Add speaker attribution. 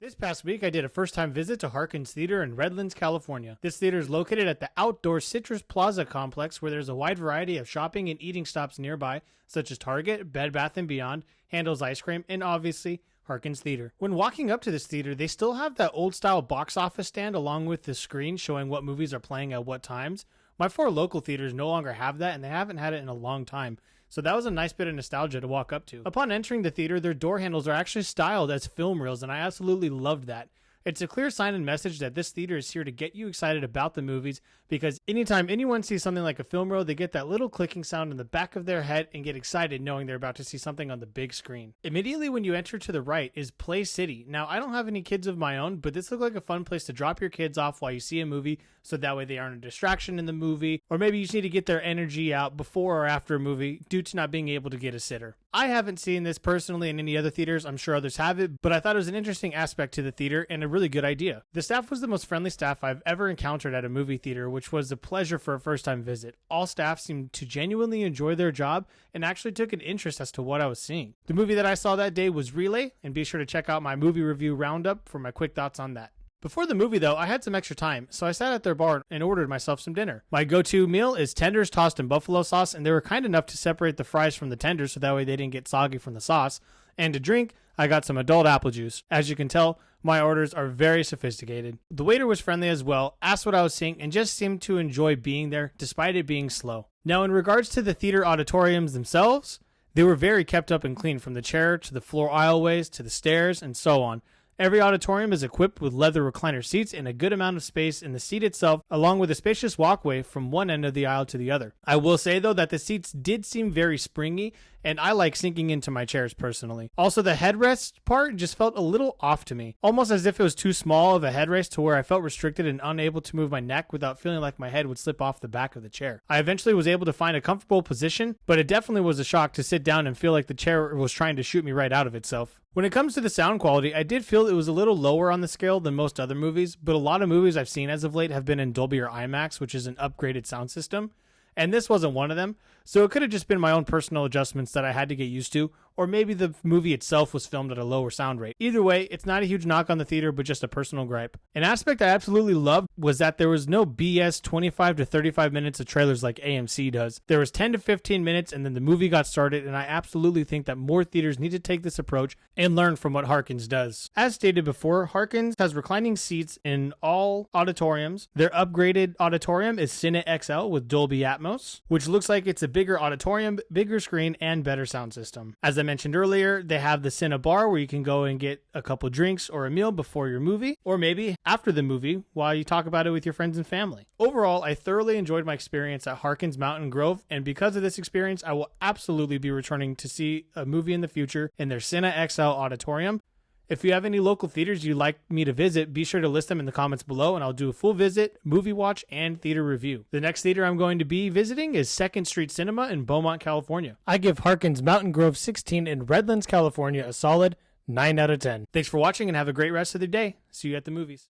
Speaker 1: This past week, I did a first-time visit to Harkins Theater in Redlands, California. This theater is located at the outdoor Citrus Plaza complex where there's a wide variety of shopping and eating stops nearby, such as Target, Bed Bath & Beyond, Handel's Ice Cream, and obviously, Harkins Theater. When walking up to this theater, they still have that old-style box office stand along with the screen showing what movies are playing at what times. My four local theaters no longer have that, and they haven't had it in a long time. So that was a nice bit of nostalgia to walk up to. Upon entering the theater, their door handles are actually styled as film reels, and I absolutely loved that. It's a clear sign and message that this theater is here to get you excited about the movies, because anytime anyone sees something like a film reel, they get that little clicking sound in the back of their head and get excited knowing they're about to see something on the big screen. Immediately when you enter to the right is Play City. Now, I don't have any kids of my own, but this looked like a fun place to drop your kids off while you see a movie, so that way they aren't a distraction in the movie, or maybe you just need to get their energy out before or after a movie due to not being able to get a sitter. I haven't seen this personally in any other theaters. I'm sure others have it, but I thought it was an interesting aspect to the theater and a really good idea. The staff was the most friendly staff I've ever encountered at a movie theater, which was a pleasure for a first-time visit. All staff seemed to genuinely enjoy their job and actually took an interest as to what I was seeing. The movie that I saw that day was Relay, and be sure to check out my movie review roundup for my quick thoughts on that. Before the movie, though, I had some extra time, so I sat at their bar and ordered myself some dinner. My go-to meal is tenders tossed in buffalo sauce, and they were kind enough to separate the fries from the tenders so that way they didn't get soggy from the sauce. And to drink, I got some adult apple juice. As you can tell, my orders are very sophisticated. The waiter was friendly as well, asked what I was seeing, and just seemed to enjoy being there, despite it being slow. Now, in regards to the theater auditoriums themselves, they were very kept up and clean, from the chair to the floor aisleways to the stairs and so on. Every auditorium is equipped with leather recliner seats and a good amount of space in the seat itself, along with a spacious walkway from one end of the aisle to the other. I will say, though, that the seats did seem very springy, and I like sinking into my chairs personally. Also, the headrest part just felt a little off to me, almost as if it was too small of a headrest to where I felt restricted and unable to move my neck without feeling like my head would slip off the back of the chair. I eventually was able to find a comfortable position, but it definitely was a shock to sit down and feel like the chair was trying to shoot me right out of itself. When it comes to the sound quality, I did feel it was a little lower on the scale than most other movies, but a lot of movies I've seen as of late have been in Dolby or IMAX, which is an upgraded sound system, and this wasn't one of them, so it could have just been my own personal adjustments that I had to get used to, or maybe the movie itself was filmed at a lower sound rate. Either way, it's not a huge knock on the theater, but just a personal gripe. An aspect I absolutely loved was that there was no BS 25 to 35 minutes of trailers like AMC does. There was 10 to 15 minutes and then the movie got started, and I absolutely think that more theaters need to take this approach and learn from what Harkins does. As stated before, Harkins has reclining seats in all auditoriums. Their upgraded auditorium is Cine XL with Dolby Atmos, which looks like it's a bigger auditorium, bigger screen, and better sound system. As I mentioned earlier, they have the Cine Bar where you can go and get a couple drinks or a meal before your movie, or maybe after the movie while you talk about it with your friends and family. Overall, I thoroughly enjoyed my experience at Harkins Mountain Grove, and because of this experience, I will absolutely be returning to see a movie in the future in their Cine XL auditorium. If you have any local theaters you'd like me to visit, be sure to list them in the comments below, and I'll do a full visit, movie watch, and theater review. The next theater I'm going to be visiting is 2nd Street Cinema in Beaumont, California. I give Harkins Mountain Grove 16 in Redlands, California a solid 9 out of 10. Thanks for watching and have a great rest of the day. See you at the movies.